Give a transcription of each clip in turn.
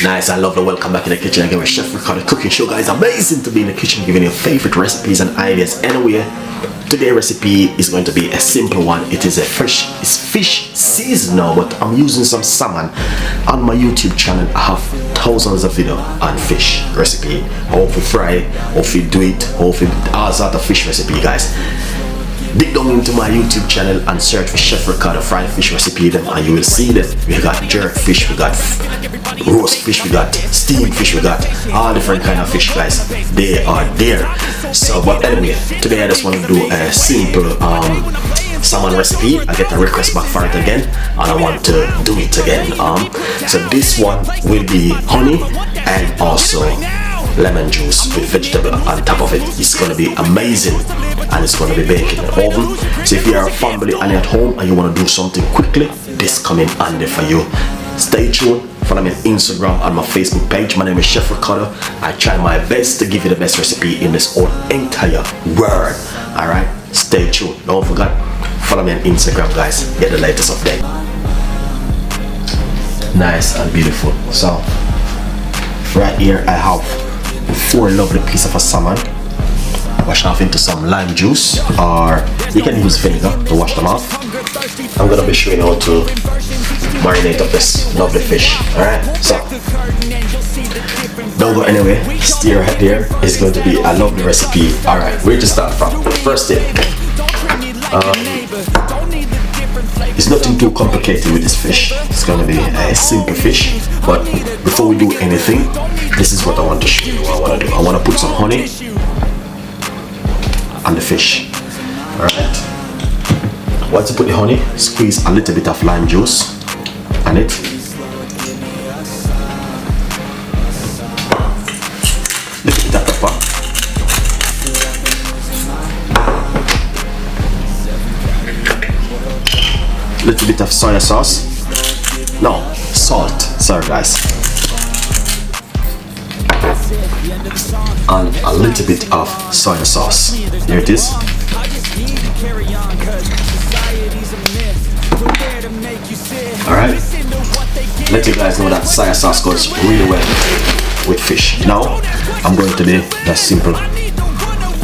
Nice, I love the welcome back in the kitchen again with Chef Ricardo Cooking Show, guys. Amazing to be in the kitchen giving you favorite recipes and ideas. Anyway, today's recipe is going to be a simple one. It is it's fish season now, but I'm using some salmon. On my YouTube channel I have thousands of videos on fish recipe, how to fry, how to do it, how to all sort of fish recipe, guys. Dig down into my YouTube channel and search for Chef Ricardo fried fish recipe them, and you will see that we got jerk fish, we got roast fish, we got steamed fish, we got all different kind of fish, guys. They are there. So but anyway, today I just want to do a simple salmon recipe. I get a request back for it again and I want to do it again. So this one will be honey and also lemon juice with vegetable on top of it. It's going to be amazing and it's going to be baked in the oven. So if you are a family and you're at home and you want to do something quickly, this coming handy for you. Stay tuned. Follow me on Instagram and my Facebook page. My name is Chef Ricardo. I try my best to give you the best recipe in this whole entire world. Alright, stay tuned. Don't forget, follow me on Instagram, guys. Get the latest update. Nice and beautiful. So right here I have 4 lovely pieces of salmon. Wash off into some lime juice, or you can use vinegar to wash them off. I'm gonna be showing you how to marinate up this lovely fish. Alright, so don't go anywhere, stay right there. It's going to be a lovely recipe. Alright, where to start from? First thing, it's nothing too complicated with this fish. It's gonna be a simple fish, but before we do anything, this is what I want to show you. What I want to do, I want to put some honey on the fish. Alright, once you put the honey, squeeze a little bit of lime juice on it. Little bit of pepper, little bit of soy sauce, no, salt, sorry guys, and a little bit of soy sauce. Here it is. Alright, let you guys know that soy sauce goes really well with fish. Now I'm going to do that simple,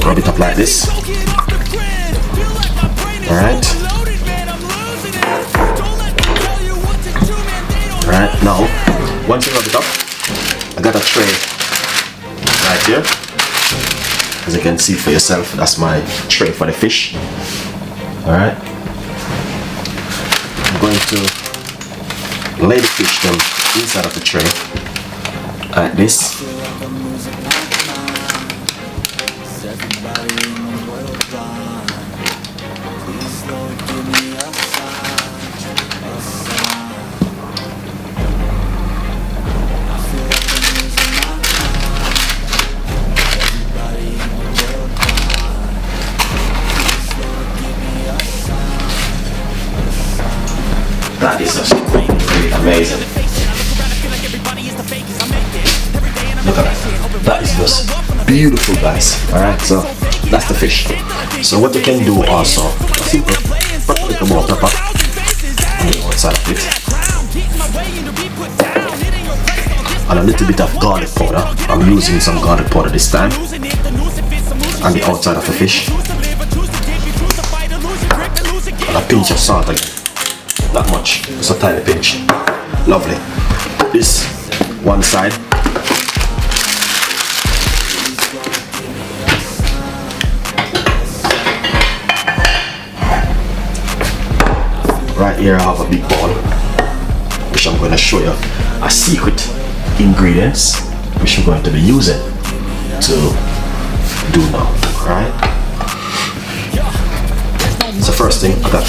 rub it up like this. Alright, alright, now once you rub it up, I got a tray right here. As you can see for yourself, that's my tray for the fish. Alright, I'm going to lay the fish down inside of the tray like this. That is just really amazing. Look at that. That is just beautiful, guys. Alright, so that's the fish. So what you can do also, simple, put a little more pepper on the outside of it, and a little bit of garlic powder. I'm using some garlic powder this time on the outside of the fish, and a pinch of salt again. Not much, just a tiny pinch. Lovely. Put this one side. Right here I have a big bowl, which I'm going to show you a secret ingredients which I'm going to be using to do now. Alright. So first thing, I got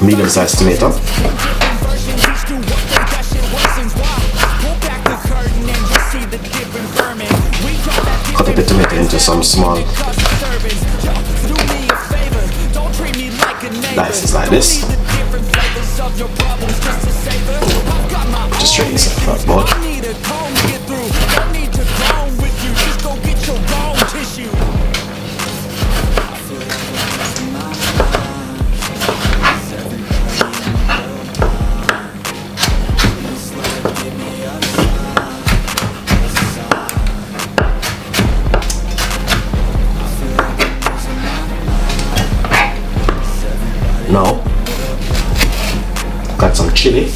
medium-sized tomato. Cut up the tomato into some small dices like this. Just straighten this up for a bowl. chili.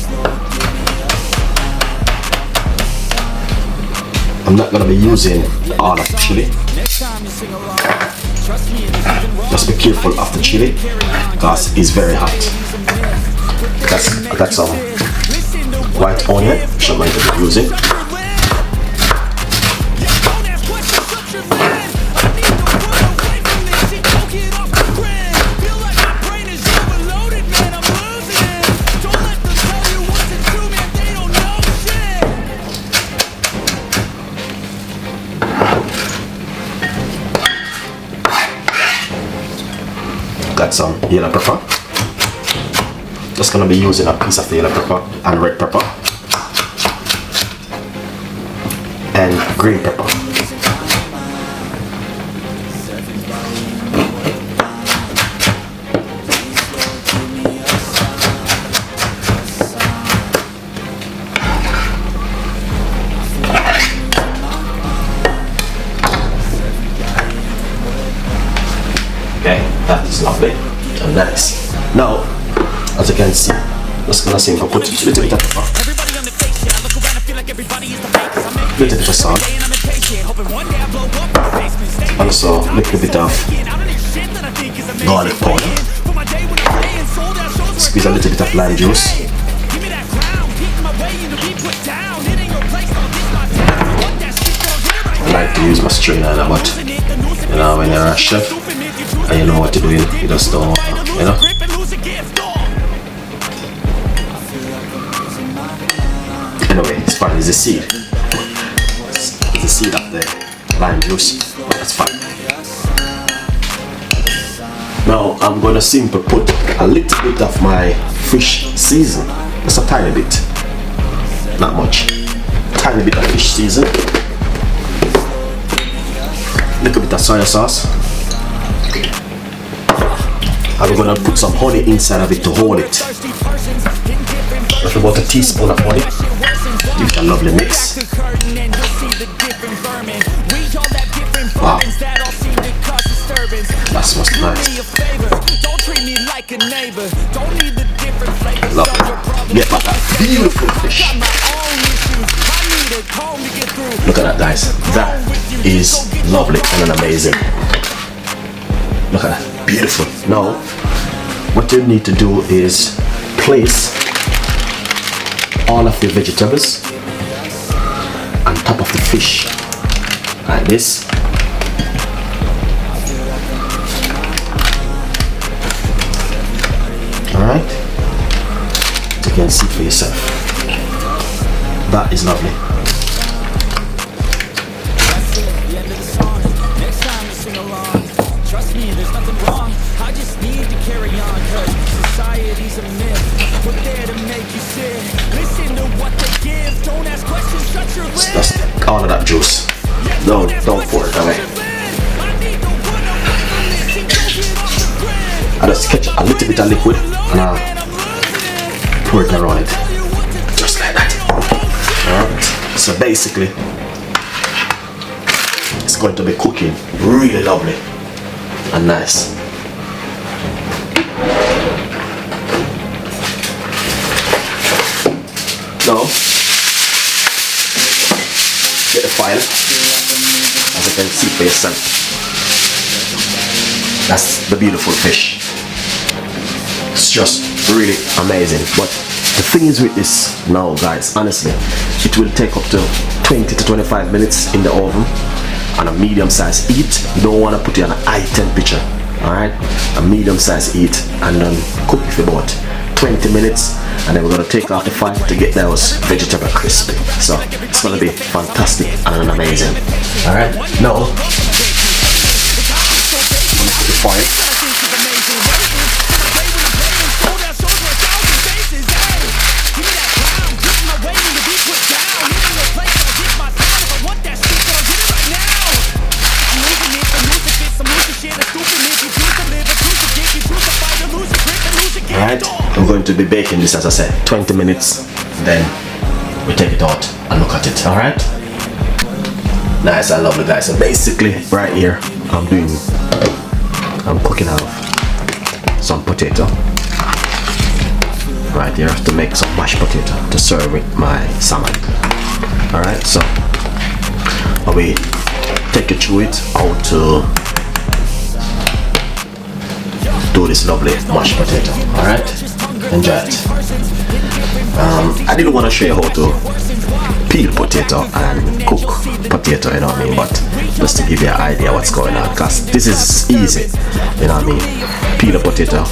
I'm not gonna be using all of the chili. Just be careful of the chili because it's very hot. I got some white onion, which I'm going to be using. Got some yellow pepper. Just gonna be using a piece of the yellow pepper and red pepper and green pepper. Okay, that is lovely and nice. Now, as you can see, just gonna see if I put a little bit of pepper, little bit of salt, and also a little bit of garlic powder. Squeeze a little bit of lime juice. I like to use my strainer, but you know, when you're a chef and you know what to do, you just don't, you know. Anyway, it's fine. It's a seed. It's the seed of the lime juice, but that's fine. Now I'm gonna simply put a little bit of my fish season. Just a tiny bit, not much. Tiny bit of fish season. Little bit of soy sauce. And we're gonna put some honey inside of it to hold it. That's about a teaspoon of honey. Give it a lovely mix. Wow, that's what's nice. Lovely. Get back that beautiful fish. Look at that, guys. That is lovely and amazing. Look at that, beautiful. Now, what you need to do is place all of the vegetables on top of the fish, like this. Alright, you can see for yourself. That is lovely. Trust me, there's nothing wrong. I just need to carry on, cause society's a myth. We're there to make you sick. Listen to what they give. Don't ask questions, shut your lips. That's all of that juice. Don't pour it away. I just catch a little bit of liquid and I'll pour it around it. Just like that. Alright. So basically, it's going to be cooking really lovely and nice. Now, get the file, as you can see for yourself. That's the beautiful fish. It's just really amazing. But the thing is with this now, guys, honestly, it will take up to 20 to 25 minutes in the oven on a medium size heat. You don't want to put it on a high temperature. Alright, a medium size heat, and then cook it for about 20 minutes, and then we're going to take off the fire to get those vegetable crispy. So it's going to be fantastic and amazing. Alright, now the fire. Alright, I'm going to be baking this, as I said, 20 minutes, then we take it out and look at it. Alright, nice and lovely, guys. So basically right here I'm cooking out some potato. right here to make some mashed potato to serve with my salmon. Alright, so I will take you through it how to do this lovely mashed potato. Alright, enjoy it. I didn't want to show you how to peel potato and cook potato, you know what I mean, but just to give you an idea what's going on, because this is easy, you know what I mean. Peel a potato,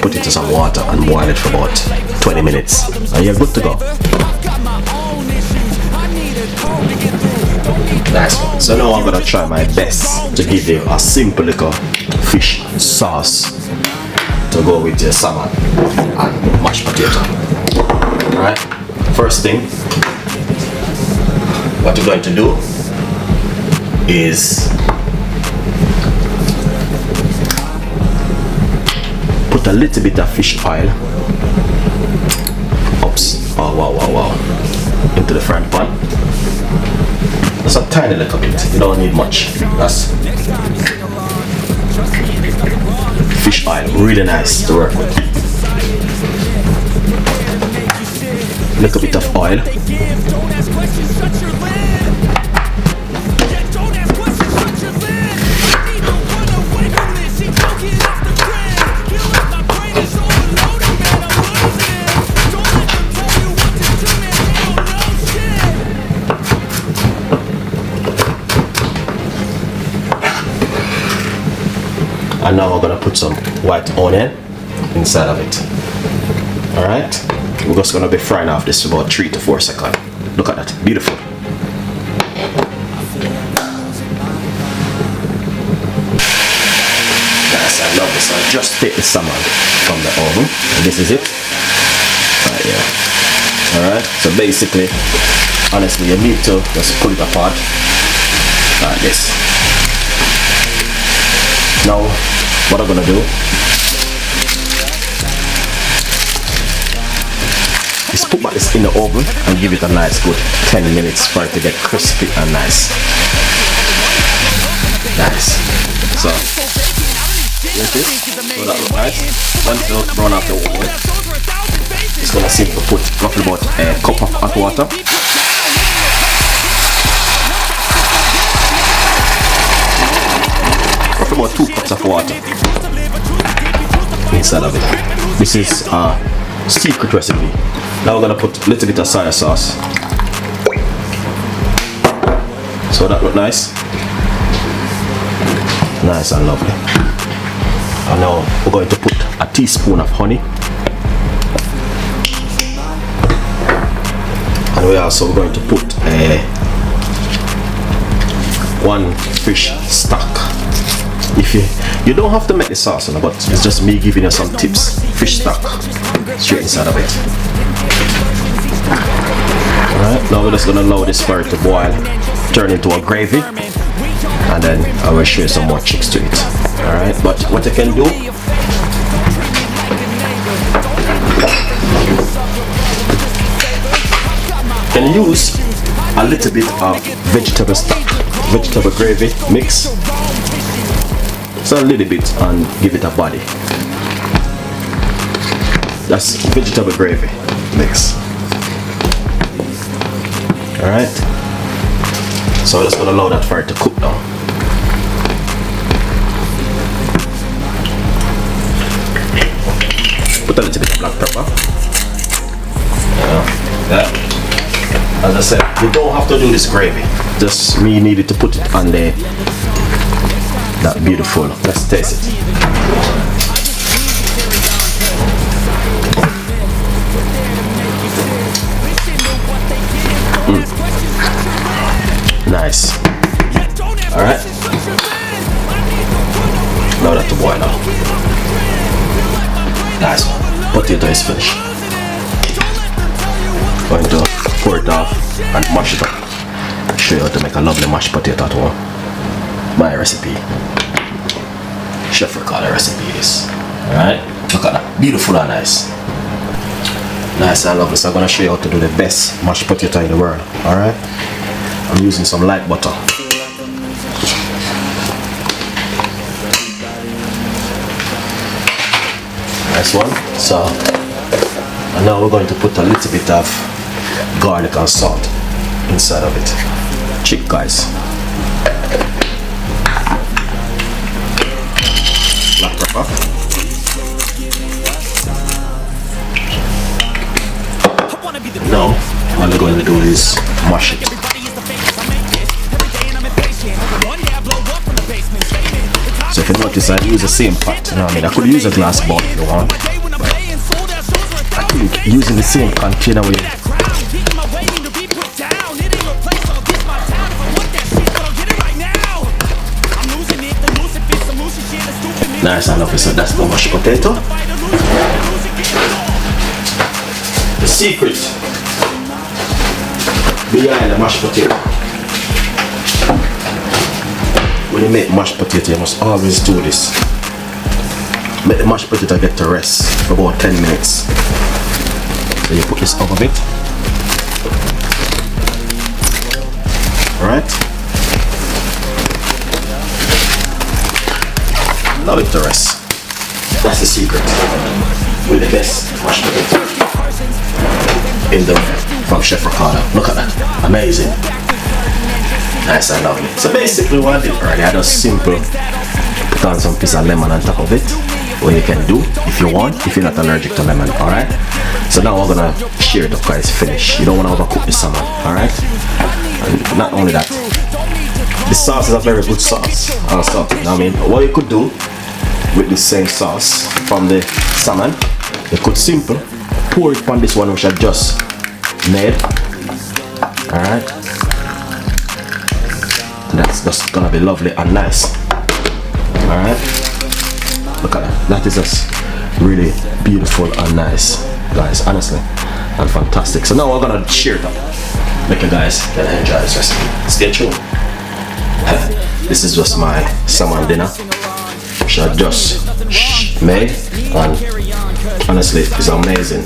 put it in some water and boil it for about 20 minutes and you're good to go. Nice one. So now I'm gonna try my best to give you a simple little fish sauce to go with your salmon and mashed potato. Alright, first thing what you're going to do is put a little bit of fish oil, oops, oh wow, into the front pan. Just a tiny little bit, you don't need much. That's fish oil, really nice to work with. Little bit of oil. And now we're gonna put some white onion inside of it. Alright, we're just gonna be frying off this for about 3 to 4 seconds. Look at that, beautiful. Yes, I love this. I just take the salmon from the oven, and this is it. Right here. Alright, so basically, honestly, you need to just pull it apart like this. Now, what I'm gonna do is put this in the oven and give it a nice good 10 minutes for it to get crispy and nice. Nice. So, like this. So that looks nice. Once it's brown off the oven, it's gonna simply put roughly about a cup of hot water. Roughly about 2 cups of water inside of it. This is a secret recipe. Now we're gonna put a little bit of soy sauce. So that look nice. Nice and lovely. And now we're going to put a teaspoon of honey. And we're also going to put one fish stock. If you don't have to make the sauce, but it's just me giving you some tips. Fish stock straight inside of it. Alright, now we're just gonna allow this for it to boil, turn into a gravy, and then I will show you some more tricks to it. Alright, but what you can do, you can use a little bit of vegetable stock, vegetable gravy mix. So a little bit and give it a body. That's vegetable gravy mix. Alright. So we're just gonna allow that for it to cook down. Put a little bit of black pepper. As I said, you don't have to do this gravy. Just me needed to put it on there. That beautiful. Let's taste it. Nice. Alright. Now that to boil now. Nice one. Potato is finished. Going to pour it off and mash it up. Show you how to make a lovely mashed potato at home. My recipe. Chef Ricardo recipe is. Alright, look at that. Beautiful and nice. Nice and lovely. So I'm gonna show you how to do the best mashed potato in the world. Alright. I'm using some light butter. Nice one. So And now we're going to put a little bit of garlic and salt inside of it. Check, guys. Black pepper. Now, all we're going to do is mash it. So if you notice, I use the same pot. You know what I mean? I could use a glass bowl if you want. I could be using the same container with it. Nice and lovely. So that's the mashed potato. The secret behind the mashed potato. When you make mashed potato, you must always do this. Make the mashed potato get to rest for about 10 minutes. Then you put this over it. Alright. Allow it to rest. That's the secret. With the best mashed potato in the world from Chef Ricardo. Look at that. Amazing. Nice and lovely. So basically what I did earlier, I just simple put on some piece of lemon on top of it. What you can do if you want, if you're not allergic to lemon, alright? So now we're gonna share it up because it's finished. You don't want to overcook the salmon, alright? And not only that, the sauce is a very good sauce. Also, you know what I mean? What you could do with the same sauce from the salmon, you could simple pour it on this one which I just made. Alright? That's just gonna be lovely and nice. Alright? Look at that. That is just really beautiful and nice, guys, honestly, and fantastic. So now we're gonna share it up. Make you guys can enjoy this recipe. Stay tuned. This is just my salmon dinner which I just made, and honestly it's amazing.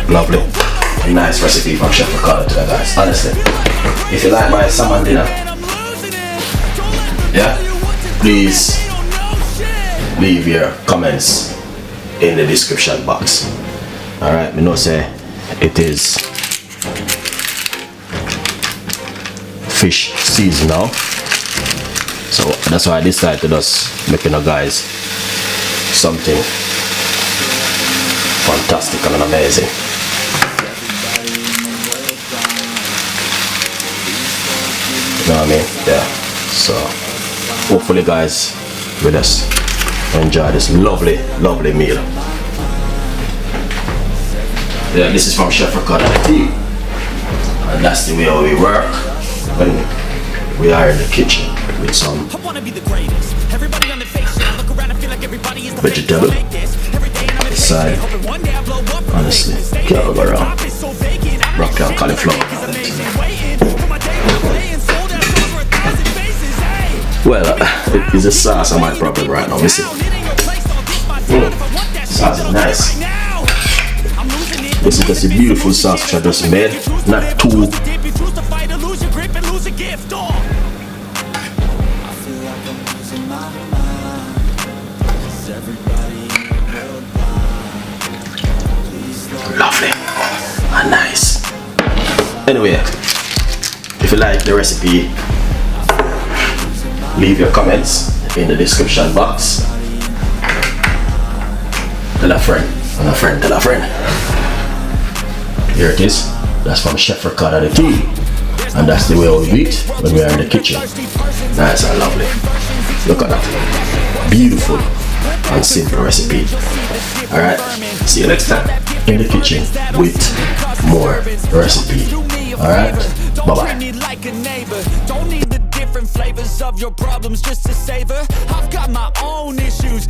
Lovely, nice recipe from Chef Ricardo today, guys. Honestly, if you like my salmon dinner, yeah, please leave your comments in the description box. Alright, me know say it is fish season now, so that's why I decided to just make, you know, guys, something fantastic and amazing. You know what I mean? Yeah. So hopefully, guys, with us enjoy this lovely, lovely meal. Yeah, this is from Chef Ricardo Cooking, and that's the way we work when we are in the kitchen with some vegetable side. Honestly, can't go wrong. Broccoli and cauliflower. Well, it is a sauce on my problem right now. Listen, sauce is nice. This is just a beautiful sauce which I just made. Not too lovely and nice. Anyway, if you like the recipe, leave your comments in the description box. Tell a friend, and a friend, tell a friend. Here it is. That's from Chef Ricardo Cooking, and that's the way we eat when we are in the kitchen. Nice and lovely. Look at that. Beautiful and simple recipe. Alright, see you next time in the kitchen with more recipe. Alright, bye bye. Different flavors of your problems just to savor. I've got my own issues.